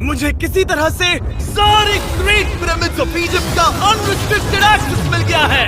मुझे किसी तरह से सारे ग्रेट पिरामिड्स ऑफ इजिप्ट का अनरिस्ट्रिक्टेड एक्सेस मिल गया है।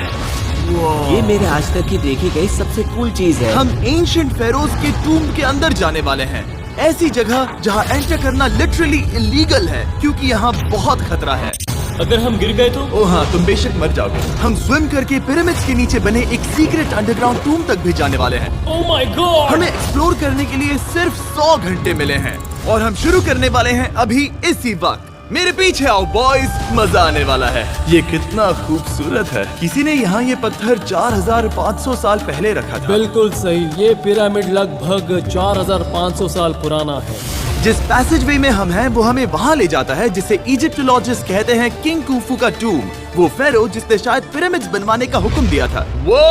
ये मेरे आज तक की देखी गई सबसे कूल चीज है। हम एंशिएंट फेरोज के टूम्ब के अंदर जाने वाले हैं, ऐसी जगह जहाँ एंटर करना लिटरली इलीगल है क्योंकि यहाँ बहुत खतरा है। अगर हम गिर गए तो? ओ हाँ, तुम बेशक मर जाओगे। हम स्विम करके पिरामिड्स के नीचे बने एक सीक्रेट अंडरग्राउंड टूम्ब तक भी जाने वाले हैं। Oh my God! हमें एक्सप्लोर करने के लिए सिर्फ 100 घंटे मिले हैं और हम शुरू करने वाले हैं अभी इसी वक्त। मेरे पीछे आओ बॉयज, मजा आने वाला है। ये कितना खूबसूरत है। किसी ने यहाँ ये पत्थर 4500 साल पहले रखा था। बिल्कुल सही, ये पिरामिड लगभग 4500 साल पुराना है। जिस पैसेजवे में हम हैं वो हमें वहाँ ले जाता है जिसे इजिप्टोलॉजिस्ट कहते हैं किंग कुफू का टूम्ब, वो फेरो जिसने शायद पिरामिड्स बनवाने का हुक्म दिया था। वो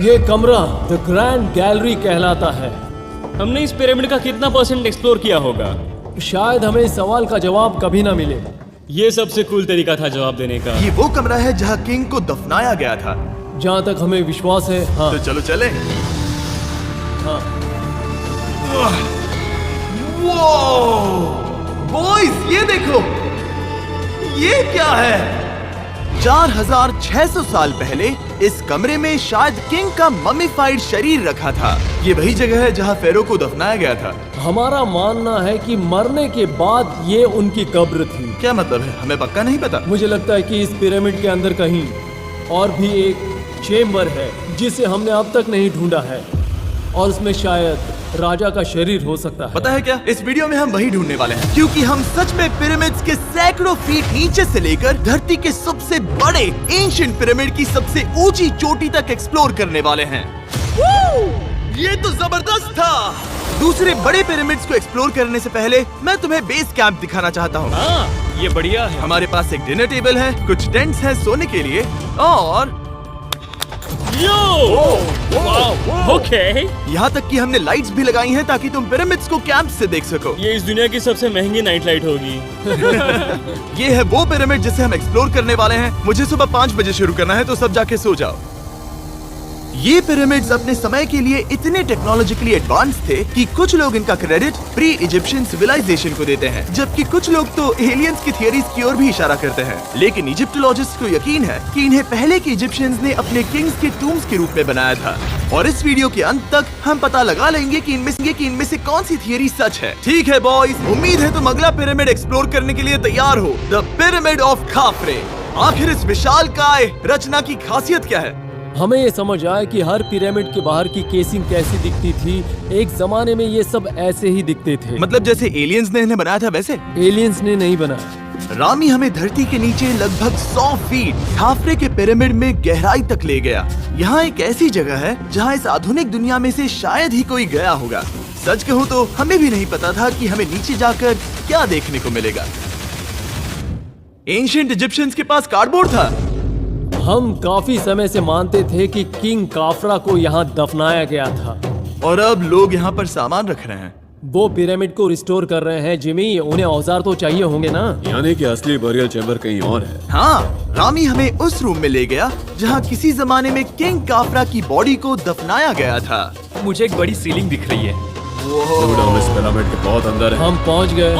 ये कमरा द ग्रैंड गैलरी कहलाता है। हमने इस पिरामिड का कितना % एक्सप्लोर किया होगा? शायद हमें इस सवाल का जवाब कभी ना मिले। ये सबसे कूल तरीका था जवाब देने का। ये वो कमरा है जहाँ किंग को दफनाया गया था, जहाँ तक हमें विश्वास है। हाँ। तो चलो चले। हाँ। बॉयज ये देखो, ये क्या है? 4600 साल पहले इस कमरे में शायद किंग का मम्मीफाइड शरीर रखा था। ये वही जगह है जहाँ फेरो को दफनाया गया था। हमारा मानना है कि मरने के बाद ये उनकी कब्र थी। क्या मतलब है? हमें पक्का नहीं पता। मुझे लगता है कि इस पिरामिड के अंदर कहीं और भी एक चेम्बर है जिसे हमने अब तक नहीं ढूंढा है और उसमें शायद राजा का शरीर हो सकता है। पता है क्या, इस वीडियो में हम वही ढूंढने वाले हैं क्योंकि हम सच में पिरामिड्स के सैकड़ों फीट नीचे से लेकर धरती के सबसे बड़े एंशिएंट पिरामिड की सबसे ऊंची चोटी तक एक्सप्लोर करने वाले हैं। ये तो जबरदस्त था। दूसरे बड़े पिरामिड्स को एक्सप्लोर करने से पहले मैं तुम्हें बेस कैंप दिखाना चाहता हूँ। हाँ, ये बढ़िया है। हमारे पास एक डिनर टेबल है, कुछ टेंट्स हैं सोने के लिए और ओके। यहाँ तक कि हमने लाइट्स भी लगाई हैं ताकि तुम पिरामिड्स को कैंप से देख सको। ये इस दुनिया की सबसे महंगी नाइट लाइट होगी। ये है वो पिरामिड जिसे हम एक्सप्लोर करने वाले हैं। मुझे सुबह 5 बजे शुरू करना है, तो सब जाके सो जाओ। ये पिरामिड्स अपने समय के लिए इतने टेक्नोलॉजिकली एडवांस थे कि कुछ लोग इनका क्रेडिट प्री इजिप्शियन सिविलाइजेशन को देते हैं, जबकि कुछ लोग तो एलियंस की थियरीज की ओर भी इशारा करते हैं। लेकिन इजिप्टोलॉजिस्ट को यकीन है कि इन्हें पहले के इजिप्शियंस ने अपने किंग्स के टूम्स के रूप में बनाया था। और इस वीडियो के अंत तक हम पता लगा लेंगे कि इनमें से कौन सी थियरी सच है। ठीक है बॉयज, उम्मीद है तुम अगला पिरामिड एक्सप्लोर करने के लिए तैयार हो, द पिरामिड ऑफ खाफरे। आखिर इस विशालकाय रचना की खासियत क्या है? हमें ये समझ आया कि हर पिरामिड के बाहर की केसिंग कैसी दिखती थी। एक जमाने में ये सब ऐसे ही दिखते थे। मतलब जैसे एलियंस ने इन्हें बनाया था वैसे? एलियंस ने नहीं बनाया। रामी हमें धरती के नीचे लगभग 100 फीट खाफरे के पिरामिड में गहराई तक ले गया। यहाँ एक ऐसी जगह है जहाँ इस आधुनिक दुनिया में से शायद ही कोई गया होगा। सच कहूँ तो हमें भी नहीं पता था कि हमें नीचे जाकर क्या देखने को मिलेगा। एंशिएंट इजिप्शियंस के पास कार्डबोर्ड था। हम काफी समय से मानते थे कि किंग काफरा को यहाँ दफनाया गया था और अब लोग यहाँ पर सामान रख रहे हैं। वो पिरामिड को रिस्टोर कर रहे हैं। जिमी, उन्हें औजार तो चाहिए होंगे ना? यानी कि असली बरियल चैम्बर कहीं और है। हाँ, रामी हमें उस रूम में ले गया जहाँ किसी जमाने में किंग काफरा की बॉडी को दफनाया गया था। मुझे एक बड़ी सीलिंग दिख रही है। हम इस पिरामिड के बहुत अंदर है। हम पहुँच गए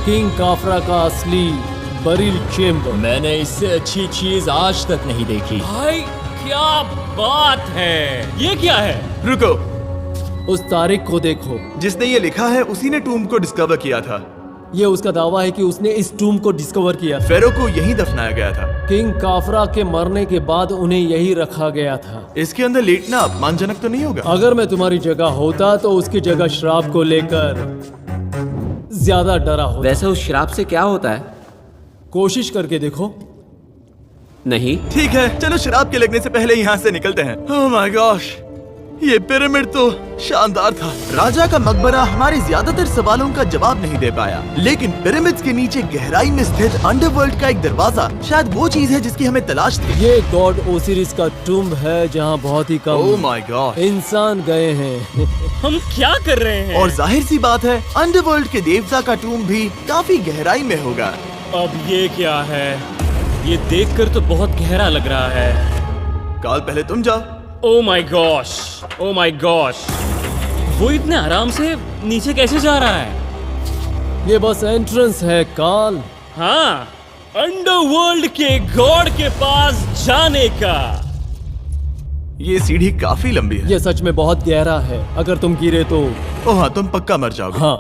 किंग काफरा का असली बरिल चेम्बर। मैंने इससे अच्छी चीज आज तक नहीं देखी। भाई क्या बात है! ये क्या है? रुको, उस तारीख को देखो। जिसने ये लिखा है उसी ने टूम्ब को डिस्कवर किया था। ये उसका दावा है कि उसने इस टूम्ब को डिस्कवर किया था। फेरो को यहीं दफनाया गया था। किंग काफरा के मरने के बाद उन्हें यही रखा गया था। इसके अंदर लेटना अपमानजनक तो नहीं होगा? अगर मैं तुम्हारी जगह होता तो उसकी जगह श्राप को लेकर ज्यादा डरा होता। वैसे उस शराब से क्या होता है? कोशिश करके देखो। नहीं। ठीक है, चलो शराब के लगने से पहले यहाँ से निकलते हैं। ओह माय गॉश, ये पिरामिड तो शानदार था। राजा का मकबरा हमारे ज्यादातर सवालों का जवाब नहीं दे पाया, लेकिन पिरामिड्स के नीचे गहराई में स्थित अंडरवर्ल्ड का एक दरवाजा शायद वो चीज है जिसकी हमें तलाश थी। ये गॉड ओसिरिस का टूम्ब है जहाँ बहुत ही कम ओह माय गॉड इंसान गए हैं। हम क्या कर रहे हैं? और जाहिर सी बात है अंडरवर्ल्ड के देवता का टूम्ब भी काफी गहराई में होगा। अब ये क्या है? ये देखकर तो बहुत गहरा लग रहा है। काल, पहले तुम जाओ। Oh my gosh, oh my gosh, वो इतने आराम से नीचे कैसे जा रहा है? ये बस एंट्रेंस है कार्ल। हाँ, अंडरवर्ल्ड के गॉड के पास जाने का। ये सीढ़ी काफी लंबी है। ये सच में बहुत गहरा है, अगर तुम गिरे तो। ओह हाँ, तुम पक्का मर जाओगे। हाँ,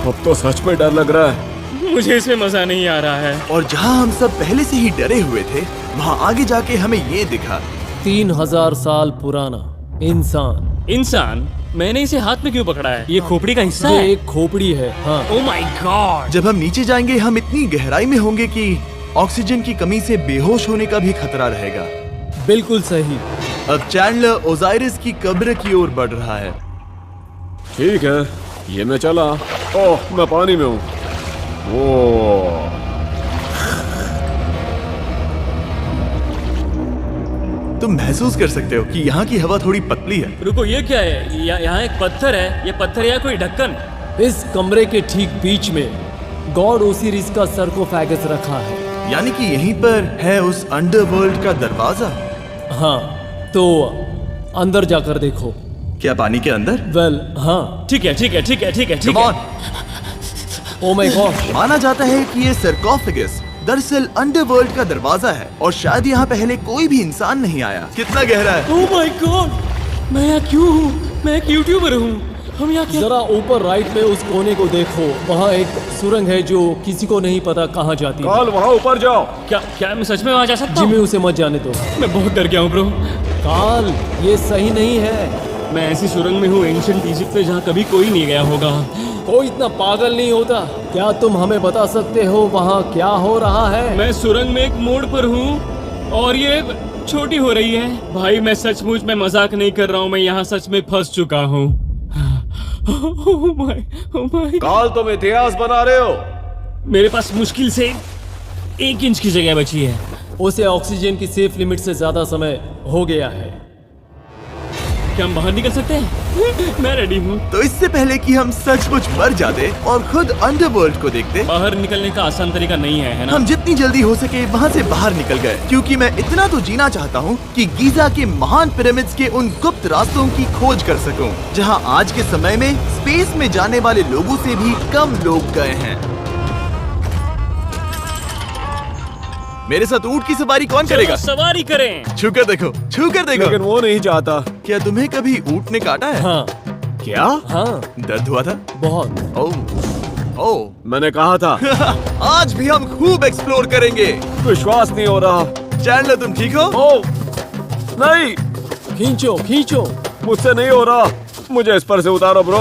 अब तो सच में डर लग रहा है। मुझे इसमें मजा नहीं आ रहा है। और जहाँ हम सब पहले से ही डरे हुए थे, वहाँ आगे जाके हमें ये दिखा। 3000 साल पुराना इंसान। इंसान? मैंने इसे हाथ में क्यों पकड़ा है? ये खोपड़ी का हिस्सा ये है? एक खोपड़ी है। हाँ, ओह माय गॉड। जब हम नीचे जाएंगे हम इतनी गहराई में होंगे कि ऑक्सीजन की कमी से बेहोश होने का भी खतरा रहेगा। बिल्कुल सही। अब चैंडलर ओजाइरिस की कब्र की ओर बढ़ रहा है। ठीक है, ये मैं चला। ओह, मैं पानी में हूँ। ओह, तुम महसूस कर सकते हो कि यहाँ की हवा थोड़ी पतली है। रुको, ये क्या है? यहाँ एक पत्थर है। ये पत्थर या कोई ढक्कन? इस कमरे के ठीक बीच में गॉड ओसिरिस का सर्कोफेगस रखा है। यानी कि यहीं पर है उस अंडरवर्ल्ड का दरवाजा। हाँ, तो अंदर जाकर देखो। क्या पानी के अंदर? वेल, हाँ। ठीक है, ठीक है, ठीक है, ठीक है, ठीक Come है। on! Oh my God. माना जाता है कि ये सर्कोफेगस दरअसल अंडरवर्ल्ड का दरवाजा है और शायद यहाँ पहले कोई भी इंसान नहीं आया। कितना गहरा है? ओह माय गॉड, मैं यहाँ क्यों हूँ? मैं एक यूट्यूबर हूँ। हम यहाँ क्या? जरा ऊपर राइट में उस कोने को देखो, वहाँ एक सुरंग है जो किसी को नहीं पता कहाँ जाती है। काल वहाँ ऊपर जाओ। क्या मैं सच में वहाँ जा सकता जिमी, हूँ? उसे मत जाने दो। मैं बहुत डर गया हूँ ब्रो। काल, ये सही नहीं है। मैं ऐसी सुरंग में हूँ एंशिएंट इजिप्ट में जहाँ कभी कोई नहीं गया होगा। कोई इतना पागल नहीं होता। क्या तुम हमें बता सकते हो वहाँ क्या हो रहा है? मैं सुरंग में एक मोड़ पर हूँ और ये छोटी हो रही है। भाई मैं सचमुच में मजाक नहीं कर रहा हूँ, मैं यहाँ सच में फंस चुका हूँ। Oh my. काल, तुम इतिहास बना रहे हो। मेरे पास मुश्किल से 1 इंच की जगह बची है। उसे ऑक्सीजन की सेफ लिमिट से ज्यादा समय हो गया है। क्या हम बाहर निकल सकते हैं? मैं रेडी हूँ। तो इससे पहले कि हम सचमुच मर जाते और खुद अंडरवर्ल्ड को देखते, बाहर निकलने का आसान तरीका नहीं है ना? हम जितनी जल्दी हो सके वहाँ से बाहर निकल गए, क्योंकि मैं इतना तो जीना चाहता हूँ कि गीजा के महान पिरामिड्स के उन गुप्त रास्तों की खोज कर सकूं, जहाँ आज के समय में स्पेस में जाने वाले लोगों से भी कम लोग गए हैं। मेरे साथ ऊंट की सवारी कौन करेगा? चलो सवारी करें। छू कर देखो, छू कर देखो। लेकिन वो नहीं चाहता। क्या तुम्हें कभी ऊंट ने काटा है? हाँ, क्या? हाँ, दर्द हुआ था? बहुत। ओह मैंने कहा था। आज भी हम खूब एक्सप्लोर करेंगे। विश्वास नहीं हो रहा। चैंडलर, तुम ठीक हो? ओह नहीं, खींचो, खींचो। मुझसे नहीं हो रहा। मुझे इस पर से उतारो ब्रो।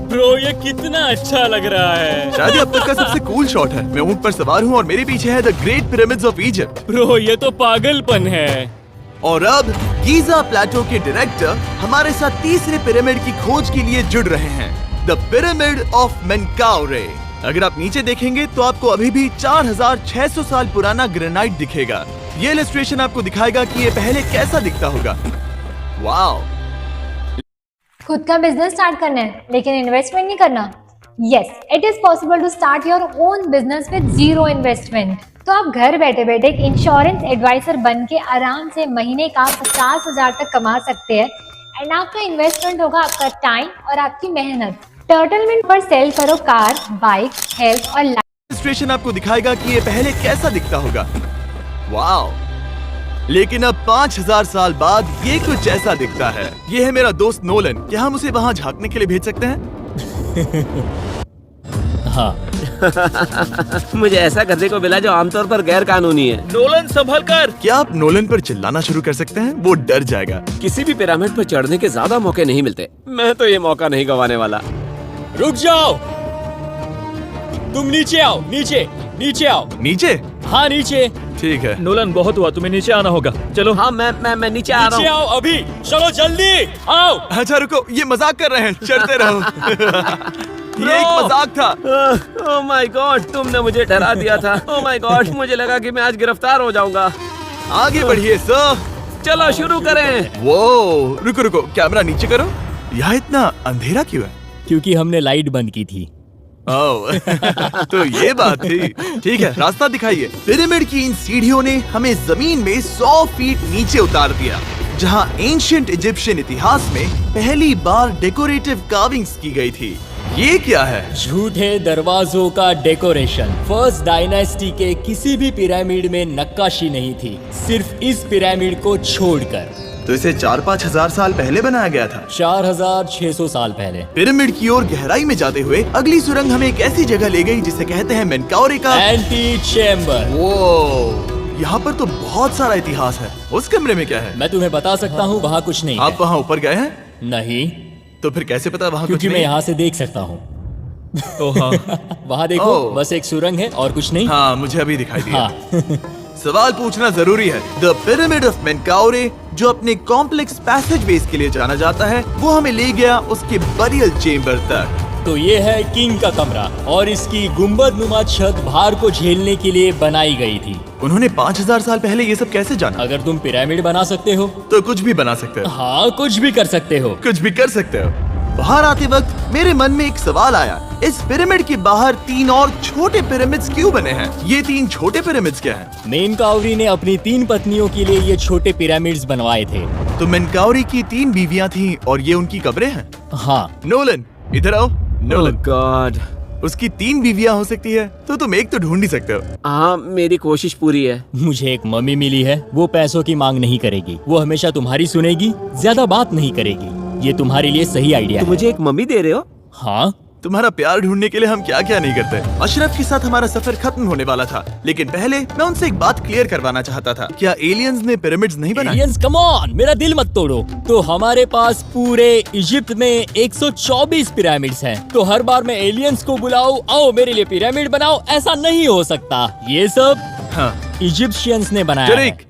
ब्रो, ये कितना अच्छा लग रहा है। शायद ये अब तक का सबसे कूल शॉट है। मैं ऊंट पर सवार हूँ और मेरे पीछे है the great pyramids of Egypt. Bro, ये तो पागलपन है। और अब गीजा प्लेटो के डायरेक्टर हमारे साथ तीसरे पिरामिड की खोज के लिए जुड़ रहे हैं, द पिरामिड ऑफ मेनकाउरे। अगर आप नीचे देखेंगे तो आपको अभी भी 4600 साल पुराना ग्रेनाइट दिखेगा। ये इलस्ट्रेशन आपको दिखाएगा कि ये पहले कैसा दिखता होगा। वाओ! खुद का बिजनेस स्टार्ट करना है लेकिन इन्वेस्टमेंट नहीं करना? Yes, it is possible to start your own business with zero investment. तो आप घर बैठे बैठे एक इंश्योरेंस एडवाइजर बन के आराम से महीने का 50,000 तक कमा सकते हैं। एंड आपका इन्वेस्टमेंट होगा आपका टाइम और आपकी मेहनत। टर्टलमेंट पर सेल करो कार, बाइक, हेल्थ और लाइफ। इलस्ट्रेशन आपको दिखाएगा कि ये पहले कैसा दिखता होगा। वाओ! लेकिन अब 5000 साल बाद ये कुछ ऐसा दिखता है। ये है मेरा दोस्त नोलन। क्या हम उसे वहाँ झांकने के लिए भेज सकते हैं? हाँ। मुझे ऐसा करने को मिला जो आमतौर पर गैर कानूनी है। नोलन संभल कर। क्या आप नोलन पर चिल्लाना शुरू कर सकते हैं? वो डर जाएगा। किसी भी पिरामिड पर चढ़ने के ज्यादा मौके नहीं मिलते। मैं तो ये मौका नहीं गंवाने वाला। रुक जाओ, तुम नीचे आओ। नीचे नीचे आओ। नीचे? हाँ नीचे। ठीक है। नोलन, बहुत हुआ, तुम्हें नीचे आना होगा। चलो। हाँ, मैं नीचे आ रहा नीचे हूँ। आओ अभी। चलो जल्दी आओ। अच्छा रुको, ये मजाक कर रहे हैं। चढ़ते रहो। ये एक मजाक था। ओह माय गॉड, तुमने मुझे डरा दिया था। ओह माय गॉड, मुझे लगा कि मैं आज गिरफ्तार हो जाऊंगा। आगे बढ़िए सर। चलो शुरू करें। वो रुको रुको, कैमरा नीचे करो। यहाँ इतना अंधेरा क्यों है? क्योंकि हमने लाइट बंद की थी। ओह तो ये बात थी। ठीक है, रास्ता दिखाइए। पिरामिड की इन सीढ़ियों ने हमें जमीन में 100 फीट नीचे उतार दिया। जहां एंशिएंट इजिप्शियन इतिहास में पहली बार डेकोरेटिव कार्विंग्स की गई थी। ये क्या है? झूठे दरवाजों का डेकोरेशन। फर्स्ट डायनेस्टी के किसी भी पिरामिड में नक्काशी नहीं थी, सिर्फ इस पिरामिड को छोड़कर। तो इसे 4-5 हजार साल पहले बनाया गया था। 4600 साल पहले। पिरामिड की ओर गहराई में जाते हुए अगली सुरंग हमें एक ऐसी जगह ले गई जिसे कहते हैं मेनकाउरे का एंटी चेम्बर। वो यहाँ पर तो बहुत सारा इतिहास है। उस कमरे में क्या है? मैं तुम्हें बता सकता हूँ, वहाँ कुछ नहीं आप है। वहाँ ऊपर गए हैं? नहीं, तो फिर कैसे पता वहाँ कुछ क्योंकि मैं नहीं? यहाँ से देख सकता हूँ। वहाँ देखो, ओह। बस एक सुरंग है और कुछ नहीं। हाँ, मुझे अभी दिखाई दिया। हाँ। सवाल पूछना जरूरी है। द पिरामिड ऑफ मेनकाउरे, जो अपने कॉम्प्लेक्स पैसेजवेज के लिए जाना जाता है, वो हमें ले गया उसके बरियल चेम्बर तक। तो ये है किंग का कमरा और इसकी गुंबद नुमा छत भार को झेलने के लिए बनाई गई थी। उन्होंने 5000 साल पहले ये सब कैसे जाना? अगर तुम पिरामिड बना सकते हो तो कुछ भी बना सकते हो। हाँ, कुछ भी कर सकते हो। कुछ भी कर सकते हो। बाहर आते वक्त मेरे मन में एक सवाल आया, इस पिरामिड के बाहर 3 और छोटे पिरामिड्स क्यों बने हैं? ये 3 छोटे पिरामिड्स क्या हैं? मेनकाउरी ने अपनी 3 पत्नियों के लिए ये छोटे पिरामिड्स बनवाए थे। तो मेनकाउरी की 3 बीवियां थीं और ये उनकी कब्रें हैं। हाँ। नोलन, इधर आओ। Nolan, God. उसकी 3 बीवियां हो सकती है, तो तुम एक तो ढूंढ ही सकते हो। हाँ, मेरी कोशिश पूरी है। मुझे एक मम्मी मिली है, वो पैसों की मांग नहीं करेगी, वो हमेशा तुम्हारी सुनेगी, ज्यादा बात नहीं करेगी। ये तुम्हारे लिए सही आइडिया तो है। मुझे एक मम्मी दे रहे हो? हाँ। तुम्हारा प्यार ढूंढने के लिए हम क्या क्या नहीं करते। अशरफ के साथ हमारा सफर खत्म होने वाला था, लेकिन पहले मैं उनसे एक बात क्लियर करवाना चाहता था। क्या एलियंस ने पिरामिड्स नहीं बनाए? एलियंस, कम ऑन, मेरा दिल मत तोड़ो। तो हमारे पास पूरे इजिप्ट में 124 पिरामिड्स हैं। तो हर बार मैं एलियंस को बुलाऊं, आओ मेरे लिए पिरामिड बनाओ, ऐसा नहीं हो सकता। ये सब हाँ। इजिप्शियंस ने बनाया है। जरीक,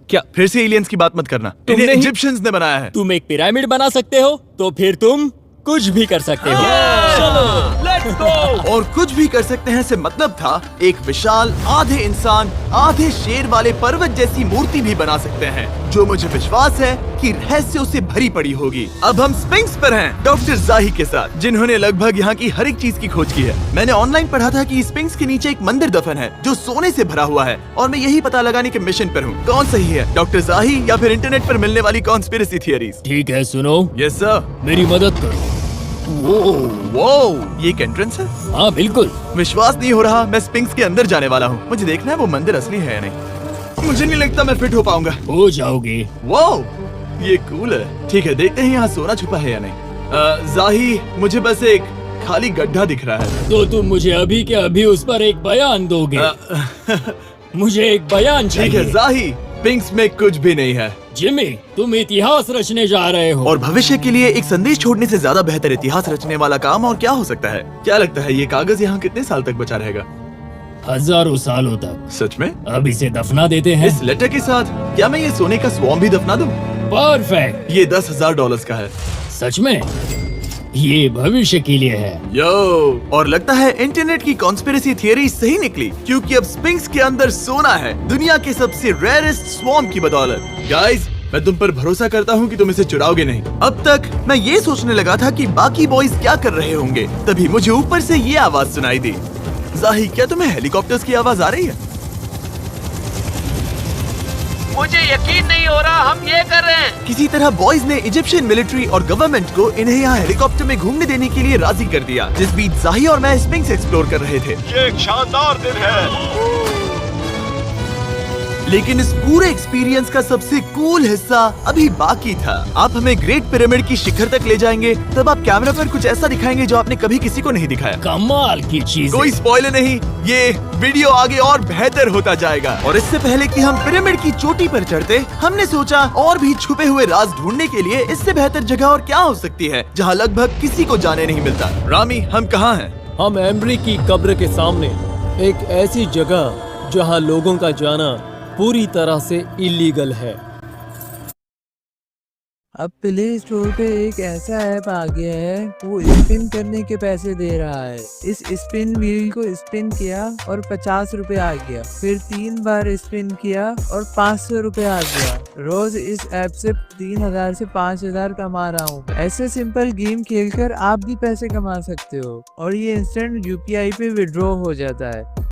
क्या फिर से एलियंस की बात मत करना। तुम इन्हें नहीं- इजिप्शियंस ने बनाया है। तुम एक पिरामिड बना सकते हो, तो फिर तुम कुछ भी कर सकते हो। चलो, लेट्स गो। और कुछ भी कर सकते हैं से मतलब था एक विशाल आधे इंसान आधे शेर वाले पर्वत जैसी मूर्ति भी बना सकते हैं, जो मुझे विश्वास है कि रहस्यों से भरी पड़ी होगी। अब हम स्फिंक्स पर हैं, डॉक्टर जाही के साथ, जिन्होंने लगभग यहाँ की हर एक चीज की खोज की है। मैंने ऑनलाइन पढ़ा था कि स्फिंक्स के नीचे एक मंदिर दफन है जो सोने से भरा हुआ है, और मैं यही पता लगाने के मिशन पर हूँ। कौन सही है, डॉक्टर जाही या फिर इंटरनेट पर मिलने वाली कॉन्स्पिरेसी थियरीज? ठीक है, सुनो, यस सर। मेरी मदद करो। वो ये एक एंट्रेंस है? हाँ बिल्कुल। विश्वास नहीं हो रहा, मैं स्फिंक्स के अंदर जाने वाला हूँ। मुझे देखना है वो मंदिर असली है या नहीं। मुझे नहीं लगता मैं फिट हो पाऊंगा। हो जाओगे। वाओ, ये कूल है। ठीक है, देखते हैं यहाँ सोना छुपा है या नहीं। जाही, मुझे बस एक खाली गड्ढा दिख रहा है। तो तुम मुझे अभी के अभी उस पर एक बयान दोगे? मुझे एक बयान ठीक है चाहिए। जाही, स्फिंक्स में कुछ भी नहीं है। जिमी, तुम इतिहास रचने जा रहे हो। और भविष्य के लिए एक संदेश छोड़ने से ज्यादा बेहतर इतिहास रचने वाला काम और क्या हो सकता है? क्या लगता है ये कागज यहाँ कितने साल तक बचा रहेगा? हजारों सालों तक। सच में? अब इसे दफना देते हैं। इस लेटर के साथ क्या मैं ये सोने का स्वॉर्म भी दफना दूं? परफेक्ट। ये $10,000 का है। सच में? ये भविष्य के लिए है। यो, और लगता है इंटरनेट की कॉन्स्पिरेसी थियरी सही निकली, क्योंकि अब स्फिंक्स के अंदर सोना है, दुनिया के सबसे रेयरेस्ट स्वॉर्म की बदौलत। गाइस, मैं तुम पर भरोसा करता हूँ कि तुम इसे चुराओगे नहीं। अब तक मैं ये सोचने लगा था कि बाकी बॉयज क्या कर रहे होंगे, तभी मुझे ऊपर से ये आवाज सुनाई दी। जाही, क्या तुम्हें हेलीकॉप्टर्स की आवाज आ रही है? मुझे यकीन नहीं हो रहा हम ये कर रहे हैं। किसी तरह बॉयज ने इजिप्शियन मिलिट्री और गवर्नमेंट को इन्हें यहाँ हेलीकॉप्टर में घूमने देने के लिए राजी कर दिया, जिस बीच जाही और मैं स्फिंक्स एक्सप्लोर कर रहे थे। ये एक शानदार दिन है। लेकिन इस पूरे एक्सपीरियंस का सबसे कूल हिस्सा अभी बाकी था। आप हमें ग्रेट पिरामिड की शिखर तक ले जाएंगे, तब आप कैमरा पर कुछ ऐसा दिखाएंगे जो आपने कभी किसी को नहीं दिखाया। कमाल की चीज। कोई स्पॉइलर नहीं, ये वीडियो आगे और बेहतर होता जाएगा। और इससे पहले कि हम पिरामिड की चोटी पर चढ़ते, हमने सोचा और भी छुपे हुए राज ढूंढने के लिए इससे बेहतर जगह और क्या हो सकती है, जहाँ लगभग किसी को जाने नहीं मिलता। रामी, हम कहाँ हैं? हम एम्ब्री की कब्र के सामने, एक ऐसी जगह जहां लोगों का जाना पूरी तरह से इलीगल है। अब प्ले स्टोर पे एक ऐसा ऐप आ गया है, वो स्पिन करने के पैसे दे रहा है। इस स्पिन व्हील को स्पिन किया और 50 रुपए आ गया, फिर 3 बार स्पिन किया और 500 रुपए आ गया। रोज इस ऐप से 3000 से 5000 कमा रहा हूँ। ऐसे सिंपल गेम खेलकर आप भी पैसे कमा सकते हो, और ये इंस्टेंट UPI पे विड्रॉ हो जाता है।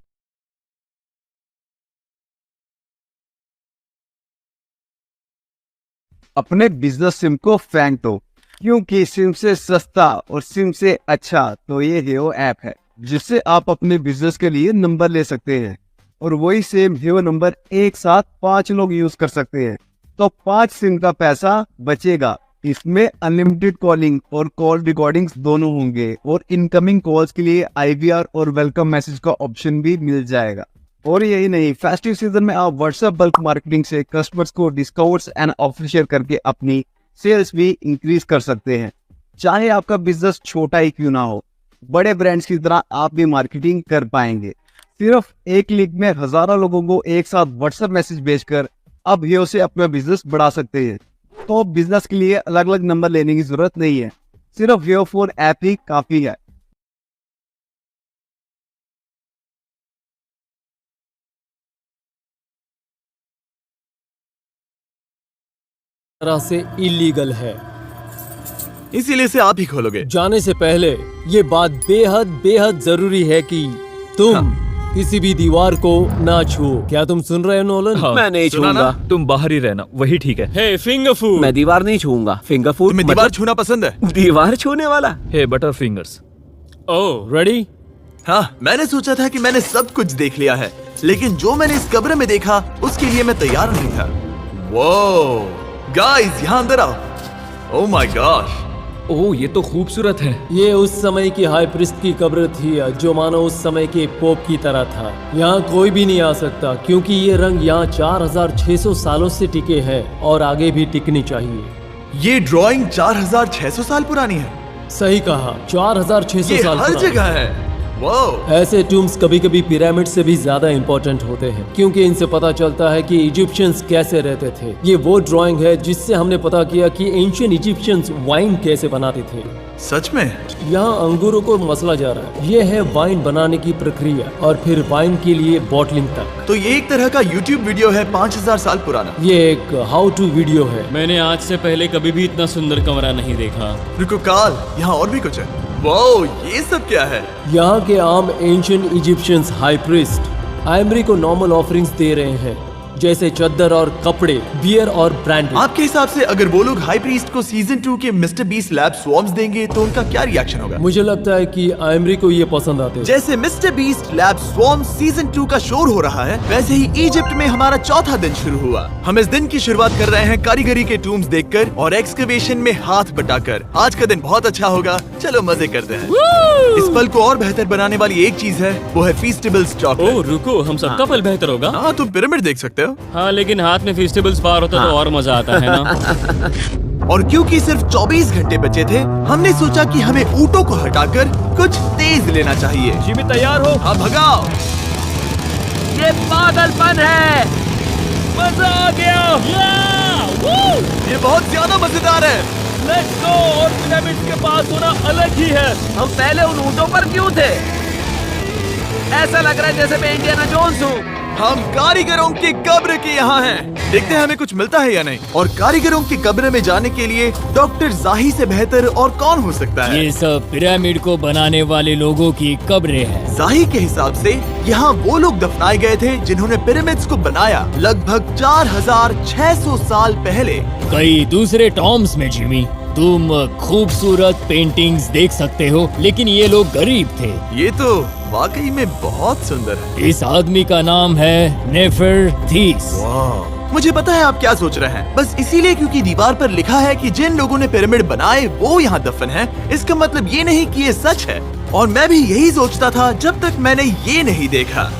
अपने बिजनेस सिम को फेंक दो, क्योंकि सिम से सस्ता और सिम से अच्छा तो ये जियो ऐप है, जिससे आप अपने बिजनेस के लिए नंबर ले सकते हैं और वही सेम जियो नंबर एक साथ 5 लोग यूज कर सकते हैं। तो 5 सिम का पैसा बचेगा। इसमें अनलिमिटेड कॉलिंग और कॉल रिकॉर्डिंग्स दोनों होंगे और इनकमिंग कॉल्स के लिए IVR और वेलकम मैसेज का ऑप्शन भी मिल जाएगा। और यही नहीं, फेस्टिव सीजन में आप व्हाट्सएप बल्क मार्केटिंग से कस्टमर्स को डिस्काउंट्स एंड ऑफर शेयर करके अपनी सेल्स भी इंक्रीज कर सकते हैं। चाहे आपका बिजनेस छोटा ही क्यों ना हो, बड़े ब्रांड्स की तरह आप भी मार्केटिंग कर पाएंगे। सिर्फ एक क्लिक में हजारों लोगों को एक साथ व्हाट्सएप मैसेज भेजकर अब जियो से अपना बिजनेस बढ़ा सकते हैं। तो बिजनेस के लिए अलग अलग नंबर लेने की जरूरत नहीं है, सिर्फ जियो फोन ऐप ही काफी है। तरह से इलीगल है, इसीलिए से आप ही खोलोगे। जाने से पहले ये बात बेहद बेहद जरूरी है कि तुम किसी भी दीवार को ना छुओ। क्या तुम सुन रहे हो नोलन? मैं नहीं सुना ना? छूऊंगा। तुम बाहर ही रहना, वही ठीक है। हे फिंगर फूड। मैं दीवार नहीं छूऊंगा। फिंगर फूड तुम्हें दीवार छूना पसंद है? दीवार छूने वाला। हे बटर फिंगर्स। ओह रेडी? हाँ, मैंने सोचा था कि मैंने सब कुछ देख लिया है, लेकिन जो मैंने इस कब्र में देखा उसके लिए मैं तैयार नहीं था। वो गाइस, यहाँ अंदर आओ। ओह माय गॉश, ओह ये तो खूबसूरत है। ये उस समय की हाई प्रीस्ट की कब्र थी, जो मानो उस समय के पोप की तरह था। यहाँ कोई भी नहीं आ सकता क्योंकि ये रंग यहाँ 4600 सालों से टिके हैं और आगे भी टिकनी चाहिए। ये ड्राइंग 4600 साल पुरानी है। सही कहा, 4600 ये साल हर पुरानी। जगह है। वाह, ऐसे टूम्स कभी कभी पिरामिड से भी ज्यादा इम्पोर्टेंट होते हैं क्योंकि इनसे पता चलता है कि इजिप्शियंस कैसे रहते थे। ये वो ड्राइंग है जिससे हमने पता किया कि एंशियंट इजिप्शियंस वाइन कैसे बनाते थे। सच में? यहाँ अंगूरों को मसला जा रहा है। ये है वाइन बनाने की प्रक्रिया और फिर वाइन के लिए बॉटलिंग तक। तो ये एक तरह का YouTube वीडियो है 5000 साल पुराना। ये एक हाउ टू वीडियो है। मैंने आज से पहले कभी भी इतना सुंदर कमरा नहीं देखा। रुको काल, यहाँ और भी कुछ है। वाओ, ये सब क्या है? यहाँ के आम एंशियंट इजिप्शियंस हाई प्रीस्ट आइमरी को नॉर्मल ऑफरिंग्स दे रहे हैं, जैसे चद्दर और कपड़े, बियर और ब्रांडी। आपके हिसाब से अगर वो लोग हाई प्रीस्ट को सीजन 2 के मिस्टर बीस्ट लैब स्वॉर्म्स देंगे तो उनका क्या रिएक्शन होगा? मुझे लगता है कि आइमरी को ये पसंद आते हैं। जैसे मिस्टर बीस्ट लैब स्वॉर्म्स सीजन 2 का शोर हो रहा है, वैसे ही इजिप्ट में हमारा चौथा दिन शुरू हुआ। हम इस दिन की शुरुआत कर रहे हैं कारीगरी के टूम्स देखकर और एक्सकवेशन में हाथ बटाकर। आज का दिन बहुत अच्छा होगा, चलो मजे करते हैं। इस पल को और बेहतर बनाने वाली एक चीज है, वो है फीस्टेबल्स चॉकलेट। ओह रुको, हम सबका पल बेहतर होगा। हाँ, तुम पिरामिड देख सकते हो। हाँ, लेकिन हाथ में फेस्टिवल्स बार होता तो और मजा आता है ना। और क्योंकि सिर्फ 24 घंटे बचे थे, हमने सोचा कि हमें ऊँटों को हटाकर कुछ तेज लेना चाहिए। जिमी तैयार हो? हाँ, भगाओ। ये पागलपन है। मजा आ गया। ये बहुत ज्यादा मजेदार है। Let's go. और पिरामिड के पास होना अलग ही है। हम पहले उन ऊँटों पर क्यों थे? ऐसा लग रहा है जैसे मैं इंडियाना जोन्स हूँ। हम कारीगरों की कब्र के यहाँ हैं। देखते हैं हमें कुछ मिलता है या नहीं। और कारीगरों की कब्र में जाने के लिए डॉक्टर जाही से बेहतर और कौन हो सकता है? ये सब पिरामिड को बनाने वाले लोगों की कब्रें हैं। जाही के हिसाब से यहाँ वो लोग दफनाए गए थे जिन्होंने पिरामिड्स को बनाया लगभग 4600 साल पहले। कई दूसरे टॉम्स में जिमी, तुम खूबसूरत पेंटिंग्स देख सकते हो, लेकिन ये लोग गरीब थे। ये तो वाकई में बहुत सुंदर है। इस आदमी का नाम है नेफरथीस। मुझे पता है आप क्या सोच रहे हैं, बस इसीलिए क्योंकि दीवार पर लिखा है कि जिन लोगों ने पिरामिड बनाए वो यहाँ दफन है, इसका मतलब ये नहीं कि ये सच है। और मैं भी यही सोचता था जब तक मैंने ये नहीं देखा।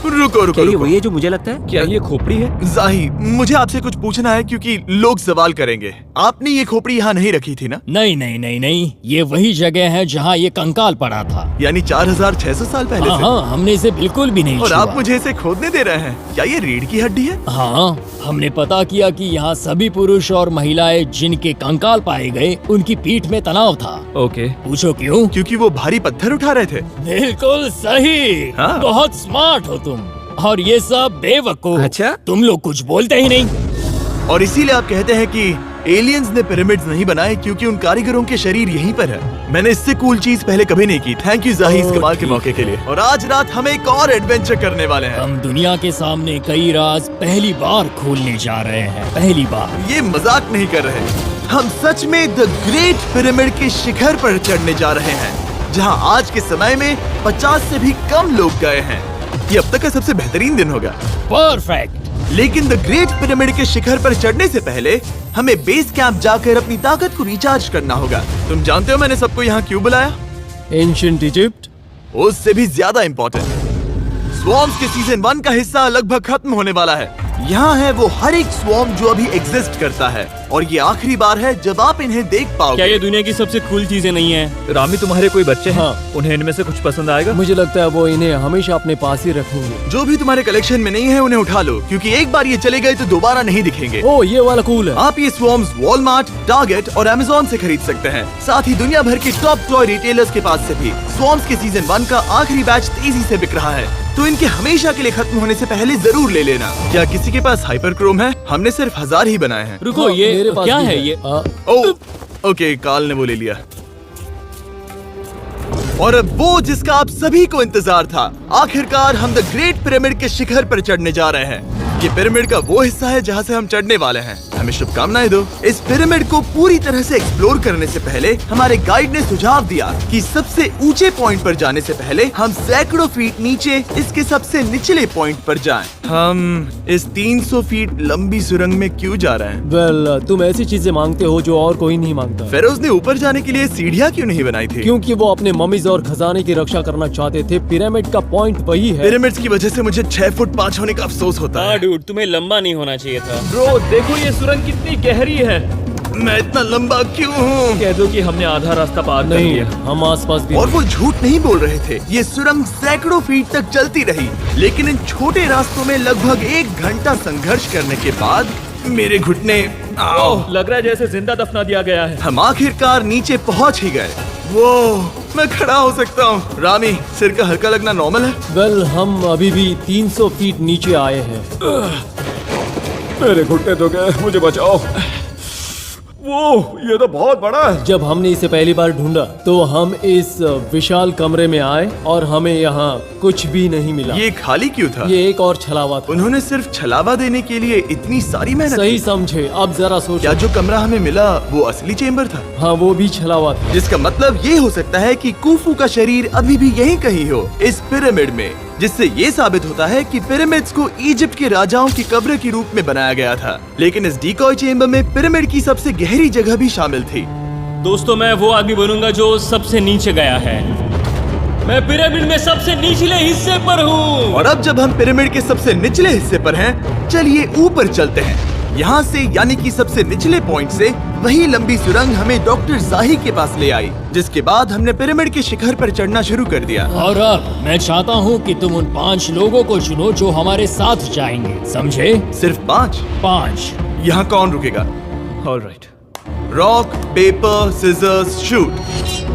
रुको रुको, क्या ये रुको। वही है जो मुझे लगता है? क्या ये खोपड़ी है? जाही, मुझे आपसे कुछ पूछना है क्योंकि लोग सवाल करेंगे। आपने ये खोपड़ी यहाँ नहीं रखी थी ना? नहीं नहीं नहीं नहीं, ये वही जगह है जहाँ ये कंकाल पड़ा था। यानी 4600 साल पहले हाँ से? हाँ, हमने इसे बिल्कुल भी नहीं और छुआ। आप मुझे इसे खोदने दे रहे हैं? क्या ये रीढ़ की हड्डी है? हाँ, हमने पता किया कि यहाँ सभी पुरुष और महिलाएं जिनके कंकाल पाए गए, उनकी पीठ में तनाव था। ओके। पूछो क्यों? क्योंकि वो भारी पत्थर उठा रहे थे। बिल्कुल सही। हाँ। बहुत स्मार्ट हो तुम। और ये सब बेवकूफ। अच्छा? तुम लोग कुछ बोलते ही नहीं। और इसीलिए आप कहते हैं कि एलियंस ने पिरामिड्स नहीं बनाए क्योंकि उन कारीगरों के शरीर यहीं पर है। मैंने इससे कूल चीज पहले कभी नहीं की। थैंक यू जाही इस कमाल के मौके के लिए। और आज रात हम एक और एडवेंचर करने वाले हैं। हम दुनिया के सामने कई राज पहली बार खोलने जा रहे हैं, पहली बार। ये मजाक नहीं कर रहे, हम सच में द ग्रेट पिरामिड के शिखर पर चढ़ने जा रहे हैं, जहां आज के समय में 50 से भी कम लोग गए हैं। ये अब तक का सबसे बेहतरीन दिन होगा। परफेक्ट। लेकिन द ग्रेट पिरामिड के शिखर पर चढ़ने से पहले हमें बेस कैंप जाकर अपनी ताकत को रिचार्ज करना होगा। तुम जानते हो मैंने सबको यहाँ क्यों बुलाया? Ancient Egypt. उससे भी ज्यादा इम्पोर्टेंट, स्वॉर्म्स के सीजन 1 का हिस्सा लगभग खत्म होने वाला है। यहाँ है वो हर एक स्वॉर्म जो अभी एग्जिस्ट करता है, और ये आखिरी बार है जब आप इन्हें देख पाओगे। क्या ये दुनिया की सबसे कूल चीजें नहीं है? रामी, तुम्हारे कोई बच्चे हैं? हाँ। उन्हें इनमें से कुछ पसंद आएगा? मुझे लगता है वो इन्हें हमेशा अपने पास ही रखेंगे। जो भी तुम्हारे कलेक्शन में नहीं है उन्हें उठा लो, क्योंकि एक बार ये चले गए तो दोबारा नहीं दिखेंगे। ओ, ये वाला कूल है। आप ये स्वॉर्म्स वॉलमार्ट, टारगेट और अमेज़न से खरीद सकते हैं। साथ ही दुनिया भर के टॉप टॉय रिटेलर्स के पास से भी। स्वॉर्म्स के सीजन 1 का आखिरी बैच तेजी से बिक रहा है, तो इनके हमेशा के लिए खत्म होने से पहले जरूर ले लेना। क्या किसी के पास हाइपर क्रोम है? हमने सिर्फ 1000 ही बनाए हैं। रुको, हाँ, ये मेरे पास क्या भी है? ये ओके, काल ने वो ले लिया। और अब वो जिसका आप सभी को इंतजार था, आखिरकार हम द ग्रेट पिरामिड के शिखर पर चढ़ने जा रहे हैं। ये पिरामिड का वो हिस्सा है जहाँ से हम चढ़ने वाले हैं। हमें शुभकामनाएं दो। इस पिरामिड को पूरी तरह से एक्सप्लोर करने से पहले हमारे गाइड ने सुझाव दिया कि सबसे ऊंचे पॉइंट पर जाने से पहले हम सैकड़ों फीट नीचे इसके सबसे निचले पॉइंट पर जाएं। हम इस 300 फीट लंबी सुरंग में क्यों जा रहे हैं? वेल, तुम ऐसी चीजें मांगते हो जो और कोई नहीं मांगता। फेरोज ने ऊपर जाने के लिए सीढ़ियाँ क्यों नहीं बनाई थी? क्योंकि वो अपने मम्मीज और खजाने की रक्षा करना चाहते थे। पिरामिड का पॉइंट वही है। पिरामिड्स की वजह से मुझे 6 फुट 5 होने का अफसोस होता है। डूड, तुम्हें लंबा नहीं होना चाहिए था। ब्रो, देखो ये सुरंग कितनी गहरी है। मैं इतना लंबा क्यों हूँ? कह दो कि हमने आधा रास्ता पार कर नहीं, लिया। हम आसपास भी। और वो झूठ नहीं बोल रहे थे। ये सुरंग सैकड़ों फीट तक चलती रही, लेकिन इन छोटे रास्तों में लगभग 1 घंटा संघर्ष करने के बाद मेरे घुटने लग रहा है जैसे जिंदा दफना दिया गया है। हम आखिरकार नीचे पहुंच ही गए। वो मैं खड़ा हो सकता हूँ। रामी, सिर का हल्का लगना नॉर्मल है? वेल, हम अभी भी 300 फीट नीचे आए हैं। मेरे घुटने तो गए, मुझे बचाओ। वो ये तो बहुत बड़ा है। जब हमने इसे पहली बार ढूंढा तो हम इस विशाल कमरे में आए और हमें यहाँ कुछ भी नहीं मिला। ये खाली क्यों था? ये एक और छलावा था। उन्होंने सिर्फ छलावा देने के लिए इतनी सारी मेहनत सही की? समझे। अब जरा सोचो। क्या जो कमरा हमें मिला वो असली चेम्बर था? हाँ, वो भी छलावा था। जिसका मतलब ये हो सकता है कि कुफू का शरीर अभी भी यहीं कहीं हो, इस पिरामिड में, जिससे ये साबित होता है कि पिरामिड्स को इजिप्ट के राजाओं की कब्र के रूप में बनाया गया था। लेकिन इस डिकॉय चेम्बर में पिरामिड की सबसे गहरी जगह भी शामिल थी। दोस्तों, मैं वो आदमी बनूंगा जो सबसे नीचे गया है। मैं पिरामिड में सबसे निचले हिस्से पर हूँ। और अब जब हम पिरामिड के सबसे निचले हिस्से पर हैं, चलिए ऊपर चलते हैं। यहाँ से, यानी कि सबसे निचले पॉइंट से, वही लंबी सुरंग हमें डॉक्टर जाही के पास ले आई, जिसके बाद हमने पिरामिड के शिखर पर चढ़ना शुरू कर दिया। और अब मैं चाहता हूँ कि तुम उन 5 लोगों को चुनो जो हमारे साथ जाएंगे, समझे? सिर्फ 5? 5। यहाँ कौन रुकेगा? Alright. Rock, paper, scissors, shoot.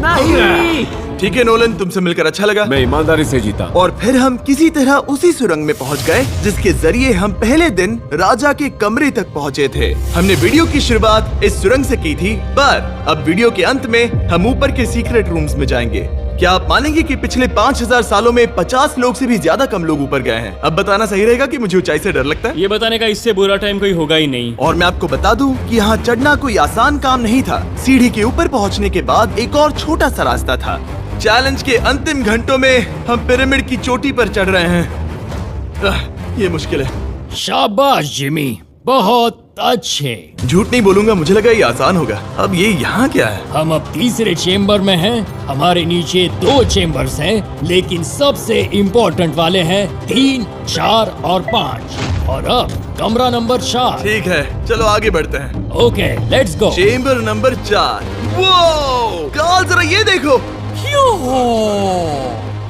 नहीं। ठीक है नोलन, तुमसे मिलकर अच्छा लगा। मैं ईमानदारी से जीता। और फिर हम किसी तरह उसी सुरंग में पहुंच गए जिसके जरिए हम पहले दिन राजा के कमरे तक पहुंचे थे। हमने वीडियो की शुरुआत इस सुरंग से की थी, पर अब वीडियो के अंत में हम ऊपर के सीक्रेट रूम्स में जाएंगे। क्या आप मानेंगे कि पिछले 5000 सालों में 50 लोग से भी ज्यादा कम लोग ऊपर गए हैं? अब बताना सही रहेगा कि मुझे ऊंचाई से डर लगता है? ये बताने का इससे बुरा टाइम कोई होगा ही नहीं। और मैं आपको बता दूं कि यहाँ चढ़ना कोई आसान काम नहीं था। सीढ़ी के ऊपर पहुँचने के बाद एक और छोटा सा रास्ता था। चैलेंज के अंतिम घंटों में हम पिरामिड की चोटी पर चढ़ रहे हैं। ये मुश्किल है। शाबाश जिमी, बहुत अच्छे। झूठ नहीं बोलूंगा, मुझे लगा ये आसान होगा। अब ये यहाँ क्या है? हम अब तीसरे चेम्बर में हैं। हमारे नीचे 2 चेम्बर्स हैं, लेकिन सबसे इम्पोर्टेंट वाले हैं 3, 4 और 5। और अब कमरा नंबर 4। ठीक है, चलो आगे बढ़ते हैं। Okay, let's go. Chamber number 4। वो कार्ल, जरा ये देखो।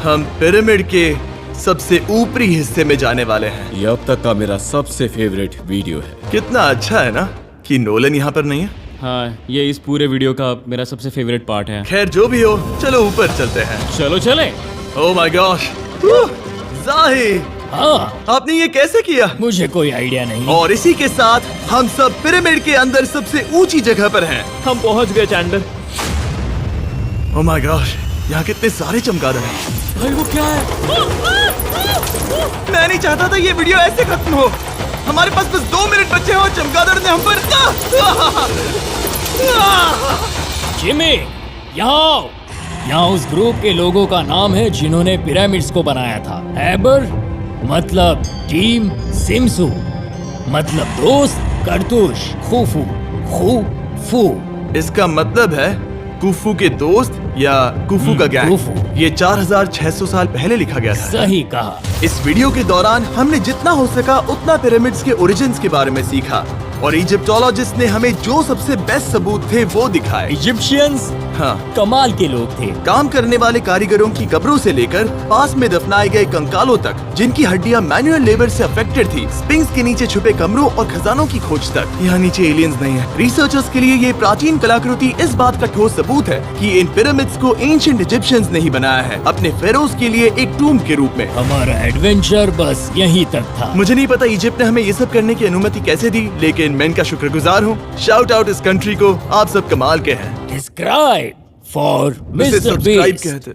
हम पिरामिड के सबसे ऊपरी हिस्से में जाने वाले हैं। ये अब तक का मेरा सबसे फेवरेट वीडियो है। कितना अच्छा है ना कि नोलन यहाँ पर नहीं है। हाँ, ये इस पूरे वीडियो का मेरा सबसे फेवरेट पार्ट है। खैर जो भी हो, चलो ऊपर चलते हैं। चलो चले। ओह माय गॉश, जाही, हाँ, आपने ये कैसे किया? मुझे कोई आइडिया नहीं। और इसी के साथ हम सब पिरामिड के अंदर सबसे ऊंची जगह पर हैं। हम पहुंच गए चैंडलर। ओह माय गॉश, यहाँ कितने सारे चमगादड़ हैं। भाई वो क्या है? मैं नहीं चाहता था ये वीडियो ऐसे खत्म हो। हमारे पास बस 2 मिनट बचे हैं और चमगादड़ ने हम पर जिमी, यहाँ आओ। यहाँ उस ग्रुप के लोगों का नाम है जिन्होंने पिरामिड्स को बनाया था। एबर मतलब टीम, सिमसू मतलब दोस्त, करतुश, खुफू, खुफू। इसका मतलब है कुफू के दोस्त या कुफू का गैंग। कुफू। ये 4600 साल पहले लिखा गया था। सही कहा। इस वीडियो के दौरान हमने जितना हो सका उतना पिरामिड्स के ओरिजिन्स के बारे में सीखा और इजिप्टोलॉजिस्ट ने हमें जो सबसे बेस्ट सबूत थे वो दिखाए। इजिप्शियंस हाँ, कमाल के लोग थे। काम करने वाले कारीगरों की कब्रों से लेकर पास में दफनाए गए कंकालों तक, जिनकी हड्डियां मैनुअल लेबर से अफेक्टेड थी, स्पिंक्स के नीचे छुपे कमरों और खजानों की खोज तक। यहाँ नीचे एलियंस नहीं है। रिसर्चर्स के लिए ये प्राचीन कलाकृति इस बात का ठोस सबूत है कि इन पिरामिड्स को एंशिएंट इजिप्शियंस ने ही बनाया है, अपने फेरोज के लिए एक टूम के रूप में। हमारा एडवेंचर बस यहीं तक था। मुझे नहीं पता इजिप्ट ने हमें ये सब करने की अनुमति कैसे दी, लेकिन मैं इनका शुक्रगुजार हूँ। शाउट आउट इस कंट्री को, आप सब कमाल के हैं। Describe for mister mister subscribe beast. कहते